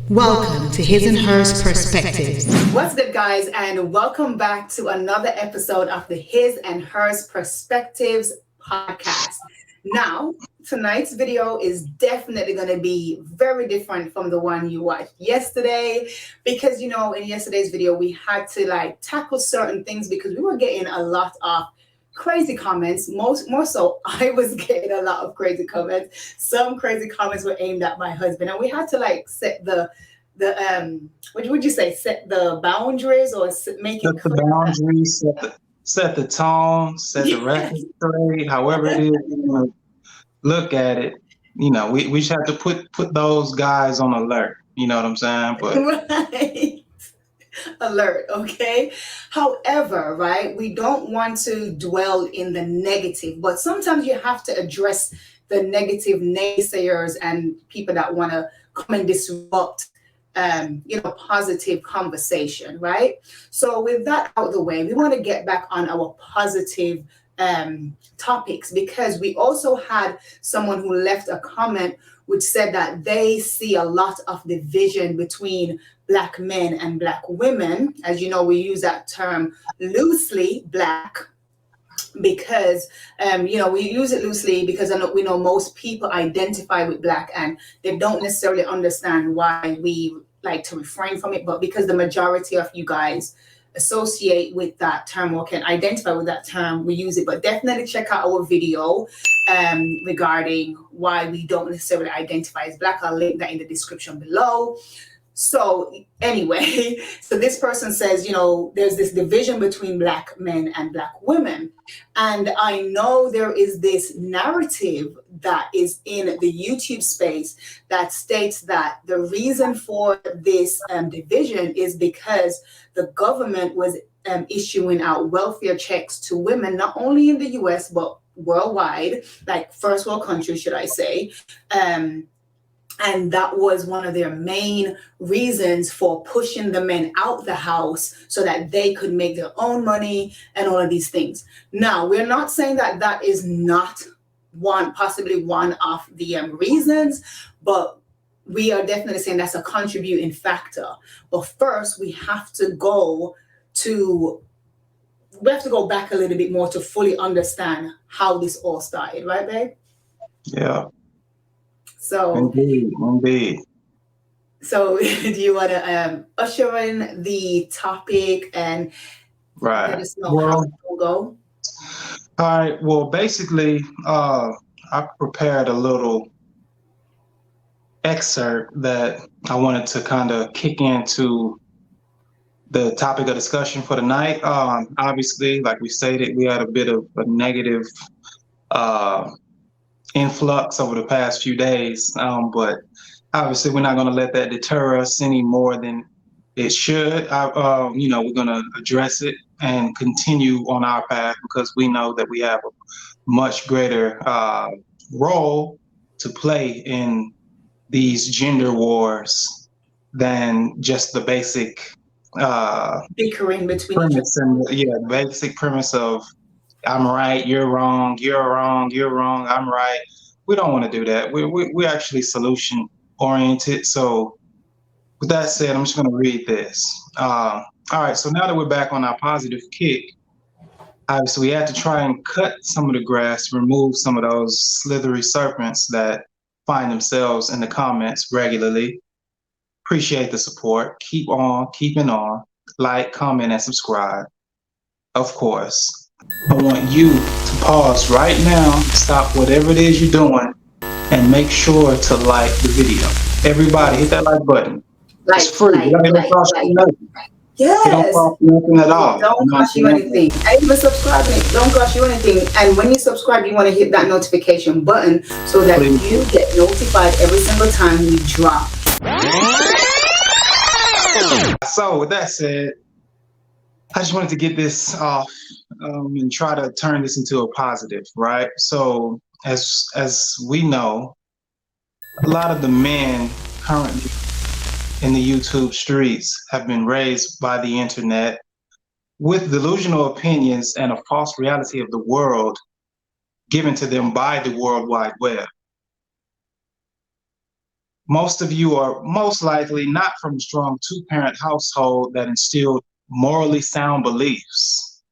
Welcome to His and Hers Perspectives. What's good, guys, and welcome back to another episode of the His and Hers Perspectives podcast. Now, tonight's video is definitely going to be very different from the one you watched yesterday because, in yesterday's video, we had to tackle certain things because we were getting a lot of crazy comments. More so, I was getting a lot of crazy comments. Some crazy comments were aimed at my husband, and we had to set the what would you say, set the boundaries or make it set the boundaries, set the tone, set the record straight, however it is, look at it. We just have to put those guys on alert. You know what I'm saying? But right. Alert, okay? However, right, we don't want to dwell in the negative, but sometimes you have to address the negative naysayers and people that want to come and disrupt positive conversation, right? So with that out of the way, we want to get back on our positive topics because we also had someone who left a comment which said that they see a lot of division between Black men and Black women. As you know, we use that term loosely, Black, because we use it loosely because we know most people identify with Black and they don't necessarily understand why we like to refrain from it, but because the majority of you guys associate with that term or can identify with that term, we use it. But definitely check out our video regarding why we don't necessarily identify as Black. I'll link that in the description below. So anyway, so this person says, there's this division between Black men and Black women. And I know there is this narrative that is in the YouTube space that states that the reason for this division is because the government was issuing out welfare checks to women, not only in the US, but worldwide, like first world countries, should I say. And that was one of their main reasons for pushing the men out the house so that they could make their own money and all of these things. Now, we're not saying that that is not possibly one of the reasons, but we are definitely saying that's a contributing factor. But first, we have to go back a little bit more to fully understand how this all started, right, babe? Yeah. So, indeed. So, do you want to usher in the topic and let us know how it will go? All right. Well, basically, I prepared a little excerpt that I wanted to kind of kick into the topic of discussion for tonight. Obviously, like we stated, we had a bit of a negative influx over the past few days, but obviously we're not going to let that deter us any more than it should. We're going to address it and continue on our path because we know that we have a much greater role to play in these gender wars than just the basic bickering between premise the basic premise of I'm right, you're wrong, you're wrong, you're wrong, I'm right. We don't want to do that. We're actually solution oriented. So with that said, I'm just going to read this. All right. So now that we're back on our positive kick, obviously we had to try and cut some of the grass, remove some of those slithery serpents that find themselves in the comments regularly. Appreciate the support. Keep on keeping on. Like, comment, and subscribe. Of course. I want you to pause right now, stop whatever it is you're doing, and make sure to like the video. Everybody, hit that like button. It's free. Yes. It don't cost you nothing at all. Don't cost you anything. And even subscribing, it don't cost you anything. And when you subscribe, you want to hit that notification button so that you get notified every single time we drop. So with that said, I just wanted to get this off and try to turn this into a positive, right? So as we know, a lot of the men currently in the YouTube streets have been raised by the internet with delusional opinions and a false reality of the world given to them by the World Wide Web. Most of you are most likely not from a strong two-parent household that instilled morally sound beliefs.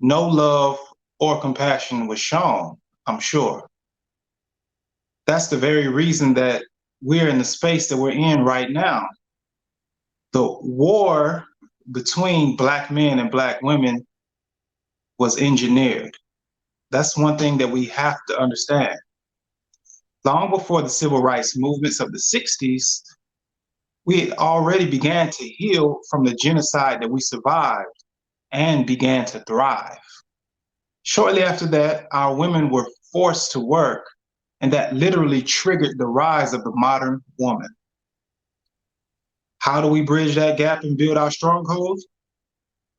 No love or compassion was shown, I'm sure. That's the very reason that we're in the space that we're in right now. The war between Black men and Black women was engineered. That's one thing that we have to understand. Long before the civil rights movements of the 60s, we had already began to heal from the genocide that we survived and began to thrive. Shortly after that, our women were forced to work, and that literally triggered the rise of the modern woman. How do we bridge that gap and build our stronghold?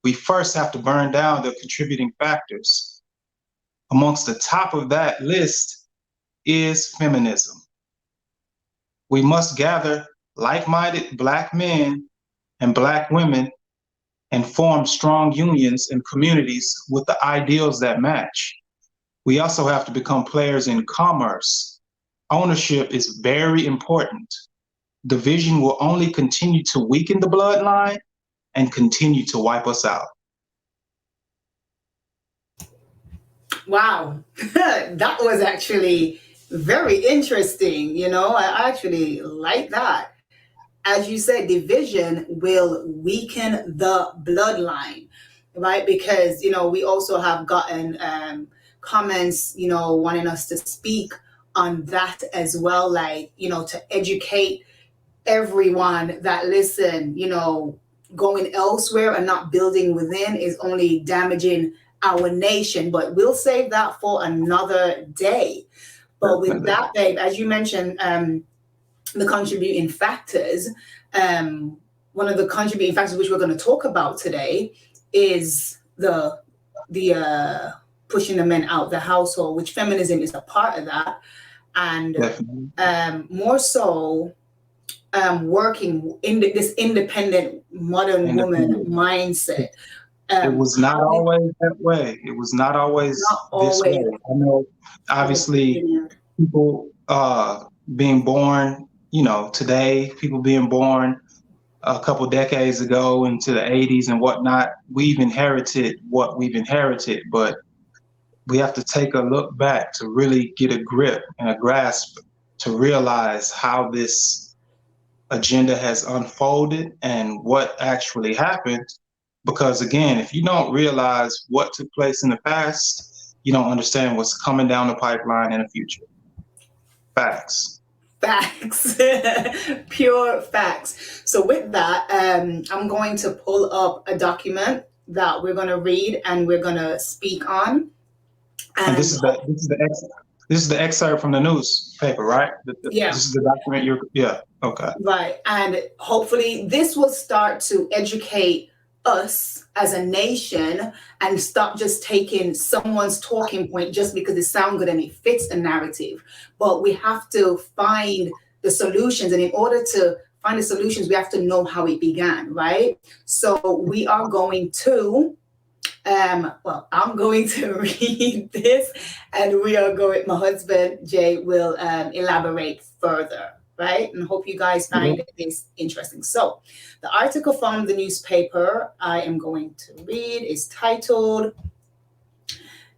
We first have to burn down the contributing factors. Amongst the top of that list is feminism. We must gather like-minded Black men and Black women and form strong unions and communities with the ideals that match. We also have to become players in commerce. Ownership is very important. Division will only continue to weaken the bloodline and continue to wipe us out. Wow, that was actually very interesting. You know, I actually like that. As you said, division will weaken the bloodline, right? Because, you know, we also have gotten comments, you know, wanting us to speak on that as well, like, you know, to educate everyone that, listen, you know, going elsewhere and not building within is only damaging our nation. But we'll save that for another day. But with that, babe, as you mentioned, the contributing factors, one of the contributing factors which we're going to talk about today is the pushing the men out of the household, which feminism is a part of that. And more so working in this independent modern woman mindset. It was not always that way. It was not always this way. I know, obviously, people being born, you know, today, people being born a couple decades ago into the 80s and whatnot, we've inherited what we've inherited, but we have to take a look back to really get a grip and a grasp to realize how this agenda has unfolded and what actually happened. Because again, if you don't realize what took place in the past, you don't understand what's coming down the pipeline in the future. Facts. Facts. Pure facts. So with that, I'm going to pull up a document that we're going to read and we're going to speak on. And this is the excerpt from the newspaper, right? Yeah. This is the document okay. Right. And hopefully this will start to educate us as a nation and stop just taking someone's talking point just because it sounds good and it fits the narrative. But we have to find the solutions. And in order to find the solutions, we have to know how it began, right? So we are going to I'm going to read this and my husband, Jay, will elaborate further, right? And hope you guys find this interesting. So the article from the newspaper I am going to read is titled,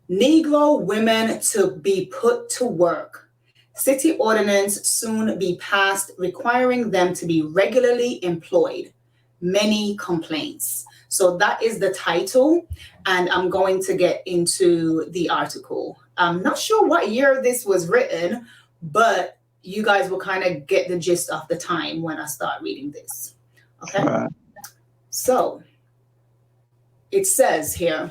Negro Women to be Put to Work. City ordinance soon be passed requiring them to be regularly employed. Many complaints. So that is the title, and I'm going to get into the article. I'm not sure what year this was written, but you guys will kind of get the gist of the time when I start reading this. Okay? So it says here,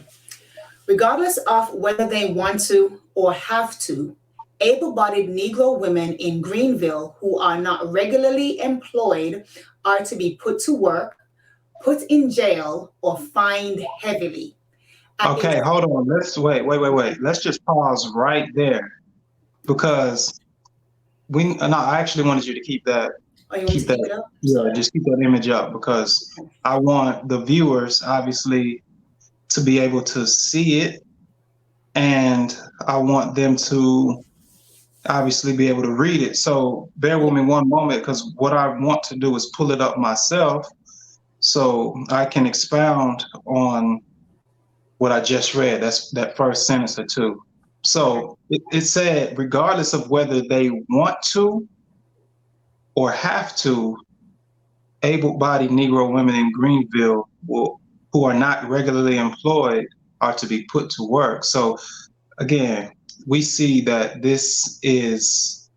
regardless of whether they want to or have to, able-bodied Negro women in Greenville who are not regularly employed are to be put to work, put in jail, or fined heavily. Okay, hold on. Let's wait. Let's just pause right there, because I actually wanted you to keep that. Keep that up? Yeah, just keep that image up, because I want the viewers obviously to be able to see it, and I want them to obviously be able to read it. So bear with me one moment, because what I want to do is pull it up myself so I can expound on what I just read. That's that first sentence or two. So it said, regardless of whether they want to or have to, able-bodied Negro women in Greenville who are not regularly employed are to be put to work. So again, we see that this is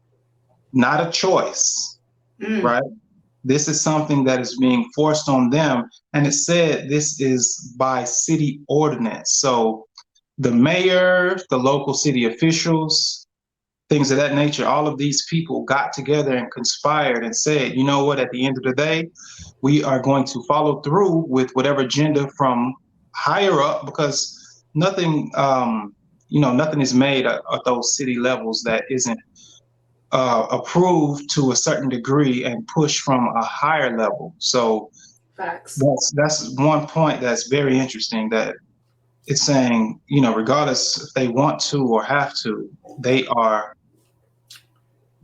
not a choice, right? This is something that is being forced on them. And it said this is by city ordinance. So the mayor, the local city officials, things of that nature, all of these people got together and conspired and said, you know what, at the end of the day, we are going to follow through with whatever agenda from higher up, because nothing, nothing is made at those city levels that isn't approved to a certain degree and pushed from a higher level. So Facts. that's one point that's very interesting, that it's saying, regardless if they want to or have to, they are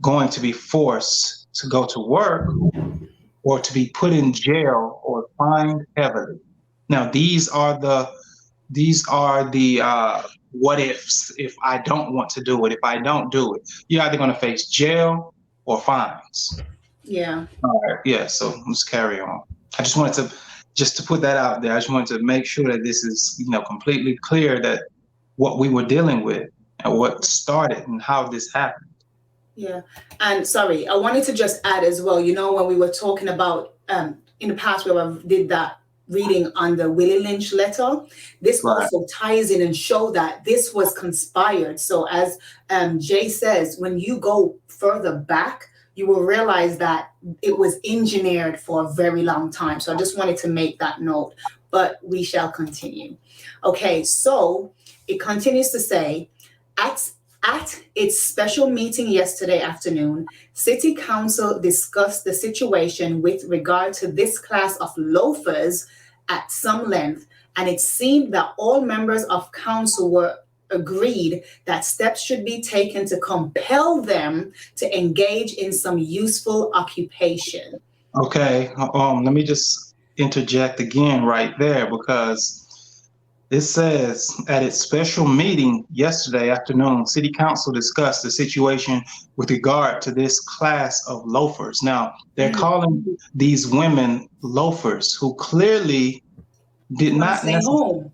going to be forced to go to work or to be put in jail or fined heavily. Now, these are the what ifs. If I don't want to do it, if I don't do it, you're either going to face jail or fines. Yeah. All right. Yeah. So let's carry on. I just wanted to put that out there. I just wanted to make sure that this is, completely clear, that what we were dealing with and what started and how this happened. Yeah. And sorry, I wanted to just add as well, when we were talking about in the past where I did that reading on the Willie Lynch Letter, this Right. also ties in and show that this was conspired. So as Jay says, when you go further back, you will realize that it was engineered for a very long time. So I just wanted to make that note, but we shall continue. Okay, so it continues to say, at its special meeting yesterday afternoon, City Council discussed the situation with regard to this class of loafers at some length, and it seemed that all members of council were agreed that steps should be taken to compel them to engage in some useful occupation. Okay, let me just interject again right there, because it says, at its special meeting yesterday afternoon, City Council discussed the situation with regard to this class of loafers. Now, they're calling these women loafers who clearly did not necessarily,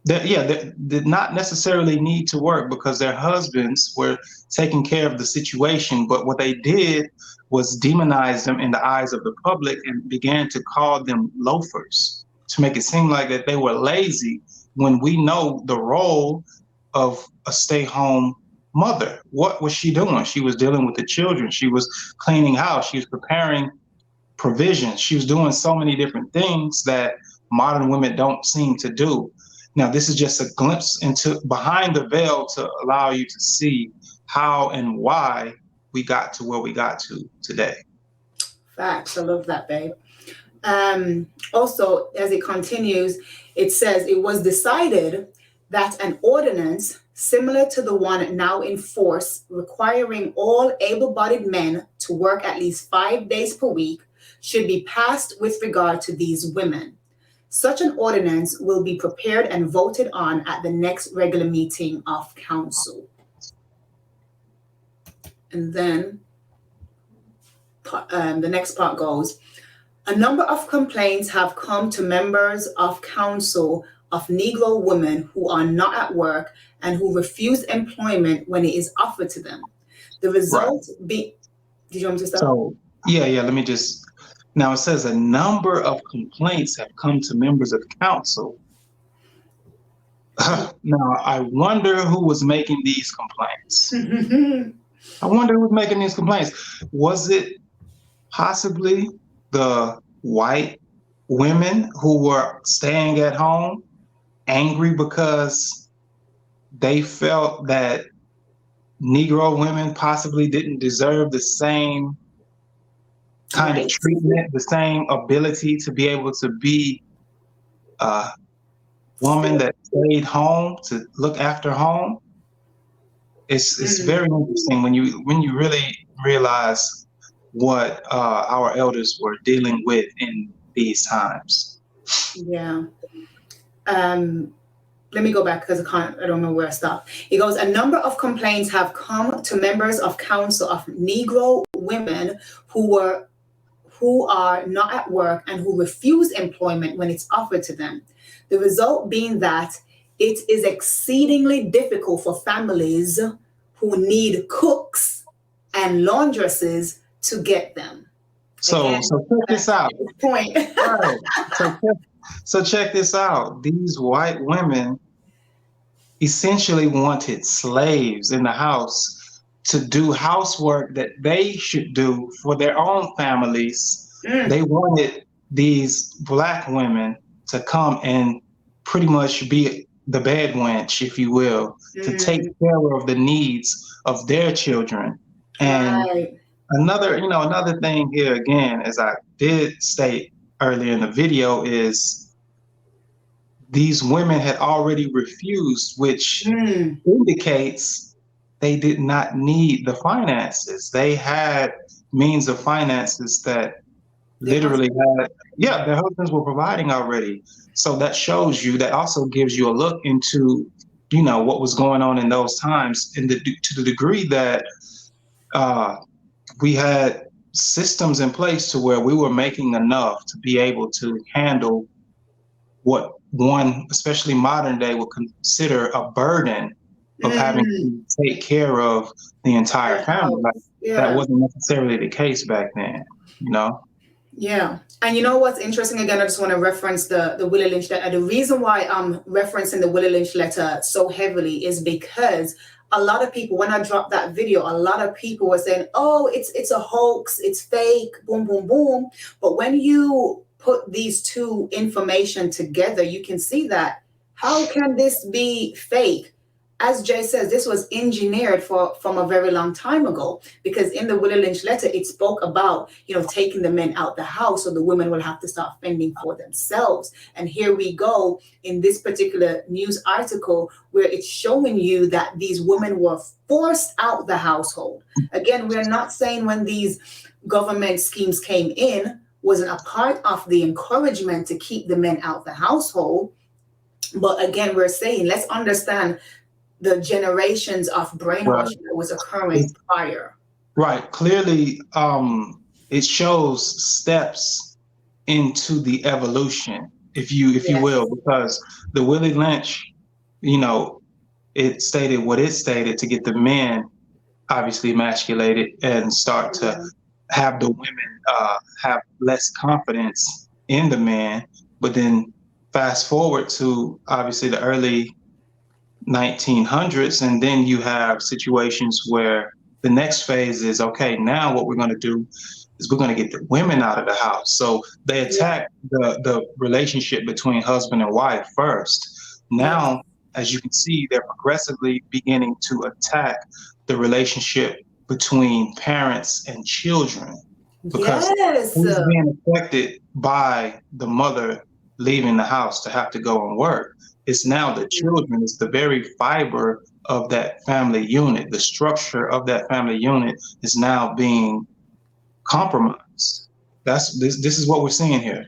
did not necessarily need to work, because their husbands were taking care of the situation. But what they did was demonize them in the eyes of the public and began to call them loafers, to make it seem like that they were lazy, when we know the role of a stay-home mother. What was she doing? She was dealing with the children. She was cleaning house. She was preparing provisions. She was doing so many different things that modern women don't seem to do. Now, this is just a glimpse into behind the veil to allow you to see how and why we got to where we got to today. Facts. I love that, babe. Also, as it continues, it says it was decided that an ordinance similar to the one now in force, requiring all able-bodied men to work at least 5 days per week, should be passed with regard to these women. Such an ordinance will be prepared and voted on at the next regular meeting of council. And then the next part goes, a number of complaints have come to members of council of Negro women who are not at work and who refuse employment when it is offered to them. The result did you want me to start? So, let me just, now it says a number of complaints have come to members of council. Now, I wonder who was making these complaints. I wonder who was making these complaints. Was it possibly the white women who were staying at home, angry because they felt that Negro women possibly didn't deserve the same kind of treatment, the same ability to be able to be a woman that stayed home to look after home? It's very interesting when you really realize what our elders were dealing with in these times. Yeah. Let me go back because I don't know where I stopped. It goes, a number of complaints have come to members of council of Negro women who are not at work and who refuse employment when it's offered to them. The result being that it is exceedingly difficult for families who need cooks and laundresses to get them. So Again, check this out. Point. Right. So check this out. These white women essentially wanted slaves in the house to do housework that they should do for their own families. They wanted these black women to come and pretty much be the bed wench, if you will, to take care of the needs of their children. And another thing here, again, as I did state earlier in the video, is these women had already refused, which indicates they did not need the finances. They had means of finances that literally their husbands were providing already. So that shows you, that also gives you a look into, what was going on in those times, to the degree that we had systems in place to where we were making enough to be able to handle what one, especially modern day, would consider a burden of having to take care of the entire family. That wasn't necessarily the case back then, Yeah. And you know what's interesting? Again, I just want to reference the Willie Lynch letter. The reason why I'm referencing the Willie Lynch letter so heavily is because a lot of people, when I dropped that video, a lot of people were saying, oh, it's a hoax, it's fake, boom, boom, boom. But when you put these two information together, you can see that how can this be fake? As Jay says, this was engineered from a very long time ago, because in the Willie Lynch letter, it spoke about, taking the men out the house so the women will have to start fending for themselves. And here we go in this particular news article where it's showing you that these women were forced out the household. Again, we're not saying when these government schemes came in wasn't a part of the encouragement to keep the men out the household. But again, we're saying, let's understand the generations of brainwashing that was occurring prior. Right. Clearly, it shows steps into the evolution, if you will, because the Willie Lynch, it stated what it stated to get the men obviously emasculated and start to have the women have less confidence in the man. But then fast forward to obviously the early 1900s, and then you have situations where the next phase is, okay, now what we're going to do is we're going to get the women out of the house. So they attack the relationship between husband and wife first. Now, as you can see, they're progressively beginning to attack the relationship between parents and children, because who's being affected by the mother leaving the house to have to go and work? It's now the children. It's the very fiber of that family unit. The structure of that family unit is now being compromised. This is what we're seeing here.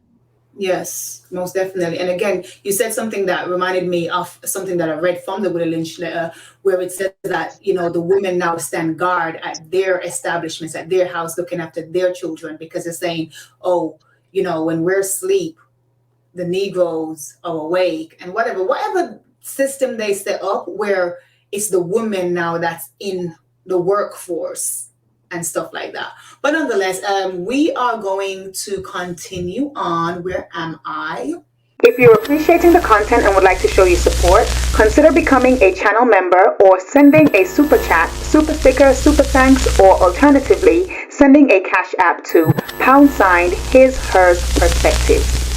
Yes, most definitely. And again, you said something that reminded me of something that I read from the Willie Lynch letter, where it says that, the women now stand guard at their establishments, at their house, looking after their children, because they're saying, oh, when we're asleep, the Negroes are awake, and whatever system they set up where it's the woman now that's in the workforce and stuff like that. But nonetheless, we are going to continue on. Where am I? If you're appreciating the content and would like to show your support, consider becoming a channel member or sending a super chat, super sticker, super thanks, or alternatively, sending a cash app to #HisHersPerspectives.